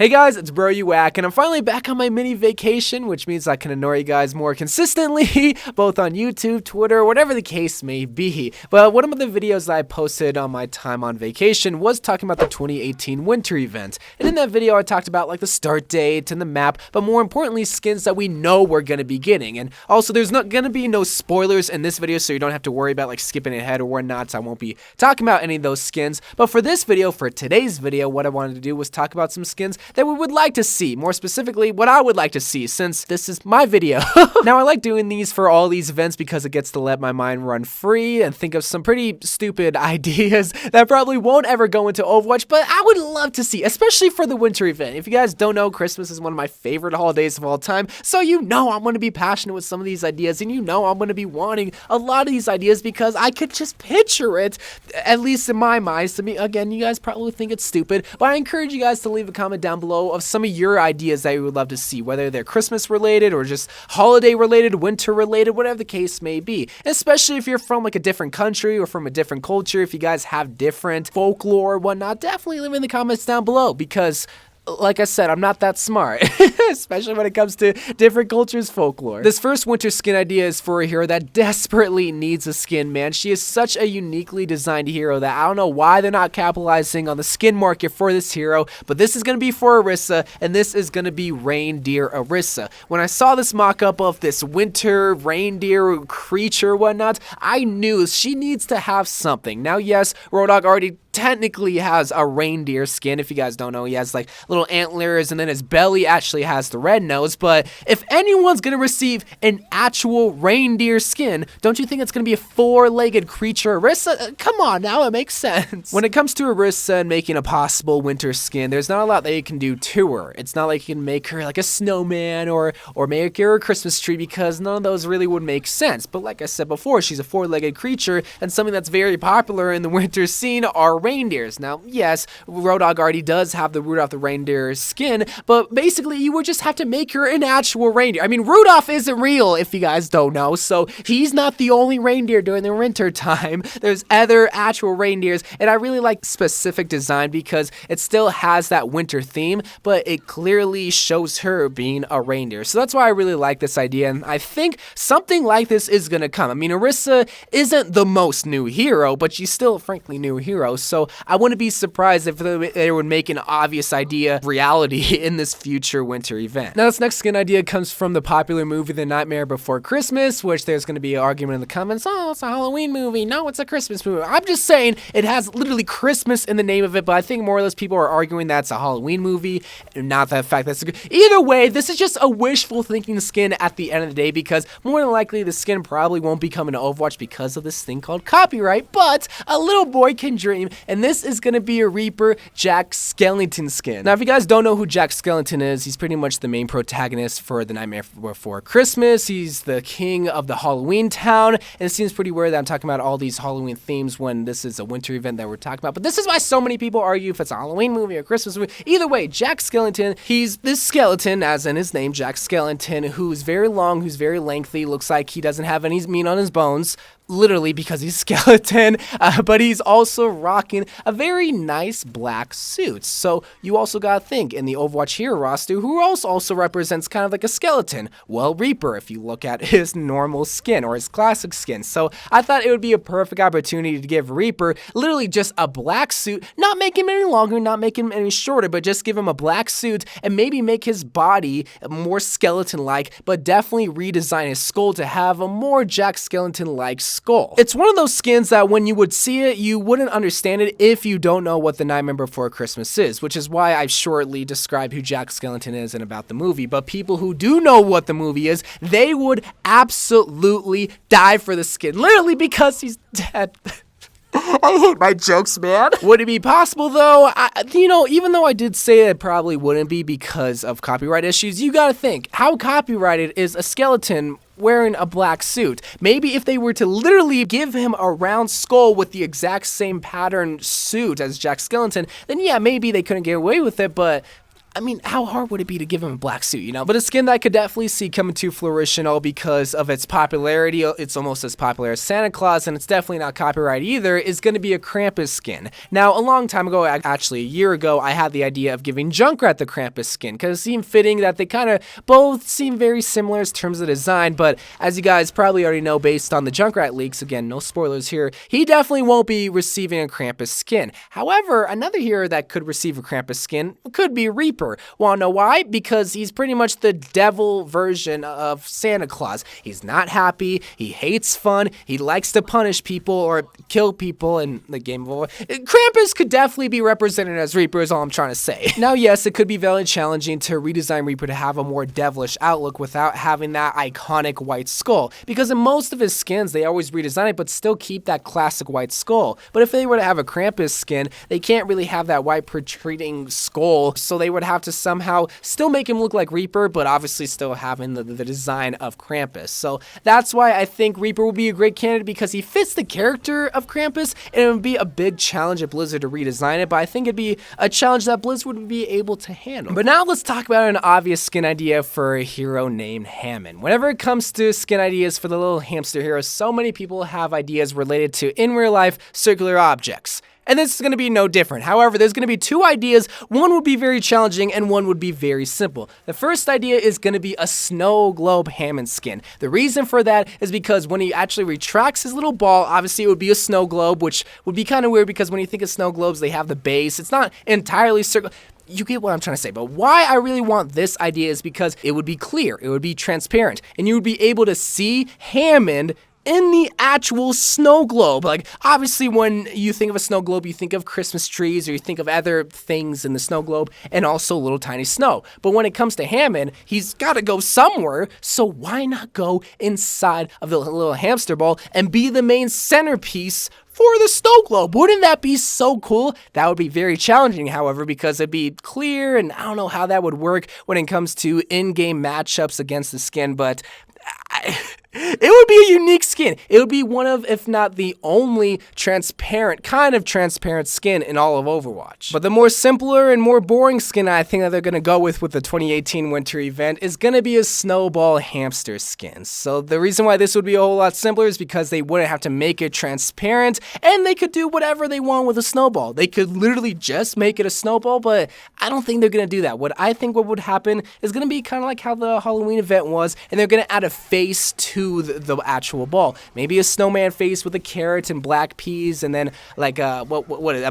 Hey guys, it's Bro You Whack, and I'm finally back on my mini vacation, which means I can annoy you guys more consistently, both on YouTube, Twitter, whatever the case may be. But one of the videos that I posted on my time on vacation was talking about the 2018 winter event. And in that video, I talked about like the start date and the map, but more importantly, skins that we know we're gonna be getting. And also, there's not gonna be no spoilers in this video, so you don't have to worry about like skipping ahead or whatnot. So I won't be talking about any of those skins. But for this video, for today's video, what I wanted to do was talk about some skins that we would like to see, more specifically what I would like to see, since this is my video. Now, I like doing these for all these events because it gets to let my mind run free and think of some pretty stupid ideas that probably won't ever go into Overwatch, but I would love to see, especially for the winter event. If you guys don't know, Christmas is one of my favorite holidays of all time, so you know I'm going to be passionate with some of these ideas, and you know I'm going to be wanting a lot of these ideas because I could just picture it, at least in my mind. To me, again, you guys probably think it's stupid, but I encourage you guys to leave a comment down below of some of your ideas that you would love to see, whether they're Christmas related or just holiday related, winter related, whatever the case may be. And especially if you're from like a different country or from a different culture, if you guys have different folklore or whatnot, definitely leave in the comments down below because, like I said, I'm not that smart, especially when it comes to different cultures' folklore. This first winter skin idea is for a hero that desperately needs a skin, man. She is such a uniquely designed hero that I don't know why they're not capitalizing on the skin market for this hero, but this is going to be for Orisa, and this is going to be Reindeer Orisa. When I saw this mock-up of this winter reindeer creature whatnot, I knew she needs to have something. Now, yes, Roadhog already technically has a reindeer skin. If you guys don't know, he has like little antlers, and then his belly actually has the red nose. But if anyone's gonna receive an actual reindeer skin, don't you think it's gonna be a four-legged creature? Orisa, come on now, it makes sense. When it comes to Orisa and making a possible winter skin, there's not a lot that you can do to her. It's not like you can make her like a snowman or make her a Christmas tree, because none of those really would make sense. But like I said before, she's a four-legged creature, and something that's very popular in the winter scene are reindeers. Now, yes, Roadhog already does have the Rudolph the reindeer skin, but basically you would just have to make her an actual reindeer. I mean, Rudolph isn't real, if you guys don't know, so he's not the only reindeer during the winter time. There's other actual reindeers, and I really like specific design because it still has that winter theme, but it clearly shows her being a reindeer. So that's why I really like this idea, and I think something like this is gonna come. I mean, Orisa isn't the most new hero, but she's still a frankly new hero, so I wouldn't be surprised if they would make an obvious idea reality in this future winter event. Now, this next skin idea comes from the popular movie The Nightmare Before Christmas, which there's going to be an argument in the comments, oh, it's a Halloween movie, no, it's a Christmas movie. I'm just saying it has literally Christmas in the name of it, but I think more or less people are arguing that it's a Halloween movie, not the fact that's good. Either way, this is just a wishful thinking skin at the end of the day, because more than likely the skin probably won't be coming to Overwatch because of this thing called copyright, but a little boy can dream, and this is going to be a Reaper Jack Skellington skin. Now, if you guys don't know who Jack Skellington is, he's pretty much the main protagonist for The Nightmare Before Christmas. He's the king of the Halloween town, and it seems pretty weird that I'm talking about all these Halloween themes when this is a winter event that we're talking about, but this is why so many people argue if it's a Halloween movie or a Christmas movie. Either way, Jack Skellington, he's this skeleton, as in his name, Jack Skellington, who's very long, who's very lengthy, looks like he doesn't have any meat on his bones, literally because he's skeleton, but he's also rocking a very nice black suit. So you also gotta think, in the Overwatch hero roster, who also represents kind of like a skeleton? Well, Reaper, if you look at his normal skin or his classic skin. So I thought it would be a perfect opportunity to give Reaper literally just a black suit, not make him any longer, not make him any shorter, but just give him a black suit and maybe make his body more skeleton-like, but definitely redesign his skull to have a more Jack Skellington-like skull. It's one of those skins that when you would see it, you wouldn't understand it if you don't know what The Nightmare Before Christmas is, which is why I've shortly described who Jack Skellington is and about the movie. But people who do know what the movie is, they would absolutely die for the skin, literally because he's dead. I hate my jokes, man. Would it be possible, though? Even though I did say it probably wouldn't be because of copyright issues, you gotta think, how copyrighted is a skeleton wearing a black suit? Maybe if they were to literally give him a round skull with the exact same pattern suit as Jack Skellington, then yeah, maybe they couldn't get away with it, but I mean, how hard would it be to give him a black suit, you know? But a skin that I could definitely see coming to fruition all because of its popularity. It's almost as popular as Santa Claus, and it's definitely not copyright either, is going to be a Krampus skin. Now, a long time ago, actually a year ago, I had the idea of giving Junkrat the Krampus skin because it seemed fitting that they kind of both seem very similar in terms of design, but as you guys probably already know based on the Junkrat leaks, again, no spoilers here, he definitely won't be receiving a Krampus skin. However, another hero that could receive a Krampus skin could be Reaper. Wanna know why? Because he's pretty much the devil version of Santa Claus. He's not happy, he hates fun, he likes to punish people or kill people in the game of Overwatch. Krampus could definitely be represented as Reaper is all I'm trying to say. Now yes, it could be very challenging to redesign Reaper to have a more devilish outlook without having that iconic white skull, because in most of his skins they always redesign it but still keep that classic white skull. But if they were to have a Krampus skin, they can't really have that white protruding skull, so they would have to somehow still make him look like Reaper, but obviously still having the design of Krampus. So that's why I think Reaper will be a great candidate, because he fits the character of Krampus, and it would be a big challenge at Blizzard to redesign it, but I think it'd be a challenge that Blizzard would be able to handle. But now let's talk about an obvious skin idea for a hero named Hammond. Whenever it comes to skin ideas for the little hamster hero, so many people have ideas related to, in real life, circular objects. And this is going to be no different. However, there's going to be two ideas. One would be very challenging and one would be very simple. The first idea is going to be a snow globe Hammond skin. The reason for that is because when he actually retracts his little ball, obviously it would be a snow globe, which would be kind of weird because when you think of snow globes, they have the base. It's not entirely circular. You get what I'm trying to say, but why I really want this idea is because it would be clear, it would be transparent, and you would be able to see Hammond in the actual snow globe. Like, obviously when you think of a snow globe, you think of Christmas trees or you think of other things in the snow globe and also little tiny snow. But when it comes to Hammond, he's got to go somewhere, so why not go inside of the little hamster ball and be the main centerpiece for the snow globe? Wouldn't that be so cool? That would be very challenging, however, because it'd be clear, and I don't know how that would work when it comes to in-game matchups against the skin, but it would be a unique skin. It would be one of, if not the only kind of transparent skin in all of Overwatch. But the more simpler and more boring skin I think that they're going to go with the 2018 winter event is going to be a Snowball hamster skin. So the reason why this would be a whole lot simpler is because they wouldn't have to make it transparent, and they could do whatever they want with a snowball. They could literally just make it a snowball, but I don't think they're going to do that. What I think what would happen is going to be kind of like how the Halloween event was, and they're going to add a face to the actual ball. Maybe a snowman face with a carrot and black peas, and then like a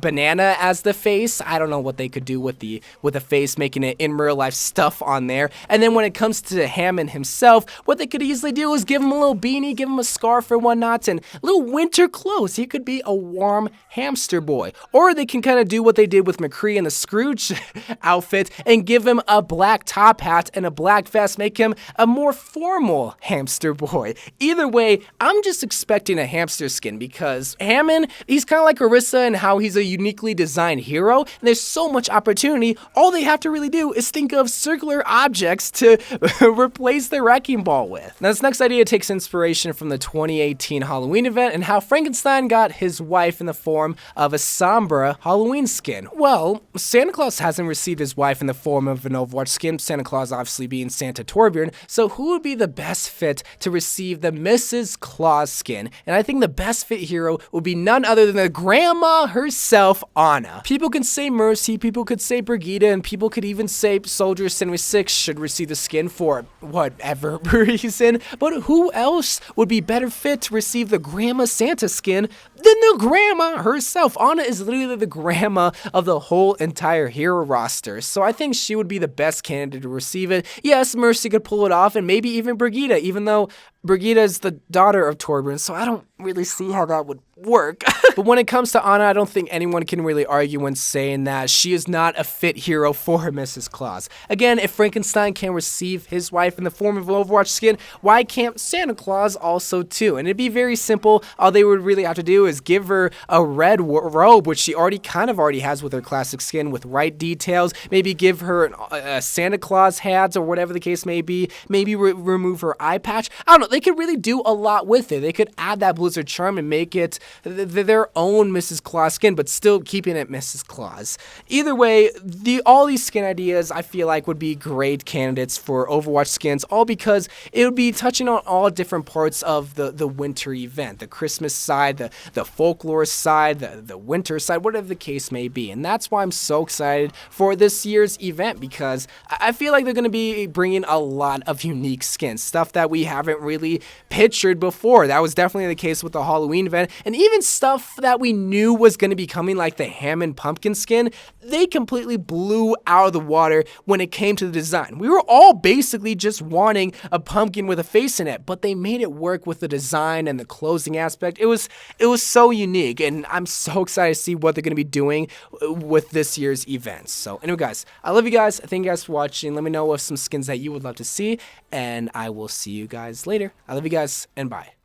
banana as the face. I don't know what they could do with the face, making it in real life stuff on there. And then when it comes to Hammond himself, what they could easily do is give him a little beanie, give him a scarf or whatnot, and little winter clothes. He could be a warm hamster boy. Or they can kind of do what they did with McCree in the Scrooge outfit and give him a black top hat and a black vest, make him a more formal hamster boy. Either way, I'm just expecting a hamster skin because Hammond, he's kind of like Orisa in how he's a uniquely designed hero, and there's so much opportunity. All they have to really do is think of circular objects to replace the wrecking ball with. Now, this next idea takes inspiration from the 2018 Halloween event and how Frankenstein got his wife in the form of a Sombra Halloween skin. Well, Santa Claus hasn't received his wife in the form of an Overwatch skin, Santa Claus obviously being Santa Torbjorn, so who would be the best fit to receive the Mrs. Claus skin? And I think the best fit hero would be none other than the grandma herself, Anna. People can say Mercy, people could say Brigitte, and people could even say Soldier 76 should receive the skin for whatever reason, but who else would be better fit to receive the Grandma Santa skin than the grandma herself? Anna is literally the grandma of the whole entire hero roster, so I think she would be the best candidate to receive it. Yes, Mercy could pull it off, and maybe even Brigitte, even though Brigitte is the daughter of Torbjorn, so I don't really see how that would work. But when it comes to Anna, I don't think anyone can really argue when saying that she is not a fit hero for Mrs. Claus. Again, if Frankenstein can receive his wife in the form of an Overwatch skin, why can't Santa Claus also too? And it'd be very simple. All they would really have to do is give her a red robe, which she already has with her classic skin with right details. Maybe give her a Santa Claus hat or whatever the case may be. Maybe remove her eye patch. I don't know. They could really do a lot with it. They could add that Blizzard charm and make it their own Mrs. Claus skin, but still keeping it Mrs. Claus. Either way, all these skin ideas I feel like would be great candidates for Overwatch skins, all because it would be touching on all different parts of the winter event, the Christmas side, the folklore side, the winter side, whatever the case may be. And that's why I'm so excited for this year's event, because I feel like they're going to be bringing a lot of unique skins, stuff that we haven't really pictured before. That was definitely the case with the Halloween event, and even stuff that we knew was going to be coming, like the Hammond pumpkin skin. They completely blew out of the water when it came to the design. We were all basically just wanting a pumpkin with a face in it, but they made it work with the design and the closing aspect. It was so unique, and I'm so excited to see what they're going to be doing with this year's events. So anyway, guys, I love you guys. Thank you guys for watching. Let me know of some skins that you would love to see, and I will see you guys later. I love you guys, and bye.